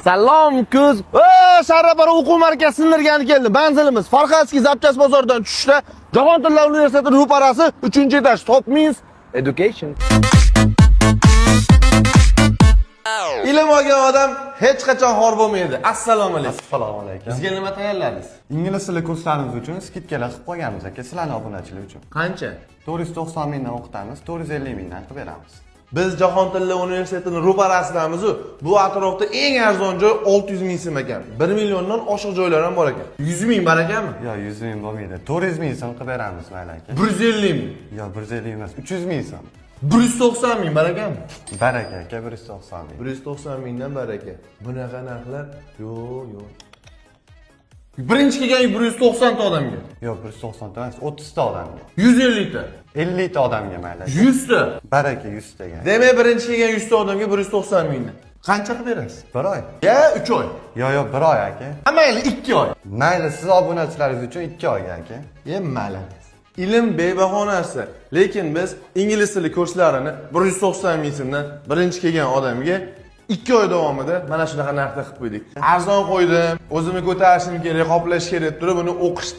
Salom kuz. Sharabara o'quv markazi sindirgani keldi. Manzilimiz Farxatskiy Zapchast bozoridan tushishda Jahon tillar universiteti ro'parasi 3-etaj Top means education. Ilm olgan odam hech qachon xor bo'lmaydi. Assalomu alaykum. Assalomu alaykum. Bizga nima tayyorladingiz? Ingliz tili kurslarimiz uchun skidkalar qilib qo'yganmiz aka, sizlarning obunachilik uchun. Qancha? 490 mingdan o'qitamiz, 450 mingdan qilib beramiz. Biz Jahon tillar universitetining ro'parasidamiz. Bu atrofda eng arzon joy 600 ming so'm ekan. 1 milliondan oshiq joylar ham bor ekan. 100 ming bor ekanmi? Yo, 100 ming bo'lmaydi. 400 ming so'm qilib beramiz mayli aka. 150 ming. Yo, 150 emas, 300 ming so'm. 190 ming bor ekanmi? Baraka aka, 190 ming. 190 mingdan baraka. Bunaqa narxlar yo'q. Birinchi kelgan 190 ta odamga. Yo, 190 ta emas, 30 ta odamga. 150 ta. 50 ta odamga mayli. 100 ta. Baraka 100 taga. Demak, birinchi kelgan 100 ta odamga 190 mingdan. Qancha qilib berasiz? 1 oy. Ya 3 oy. Yo, 1 oy aka. Mayli 2 oy. Mayli, siz obunachilaringiz uchun 2 oyga aka. Mayli. Ilm bebaho narsa, lekin biz ingliz tili kurslarini 190 ming so'mdan birinchi kelgan odamga 2 oy davomida mana shunaqa narxda qilib qo'ydik. Arzon qo'ydim, o'zimni ko'tarishim kerak, qoplash kerak turib, buni o'qish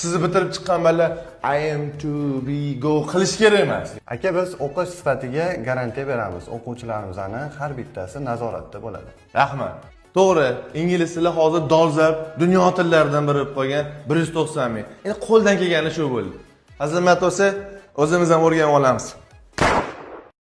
sizni bitirib chiqqan balla I am to be go qilish kerak emas. Aka, biz o'qish sifatiga garantiya beramiz. O'quvchilarimizning har bittasi nazoratda bo'ladi. Rahmat. To'g'ri, ingliz tili hozir dolzarb dunyo tillaridan biri bo'lib qolgan 190 ming. Endi qo'ldan kelgani shu bo'ldi. Azimat bo'lsa, o'zimiz ham o'rganib olamiz.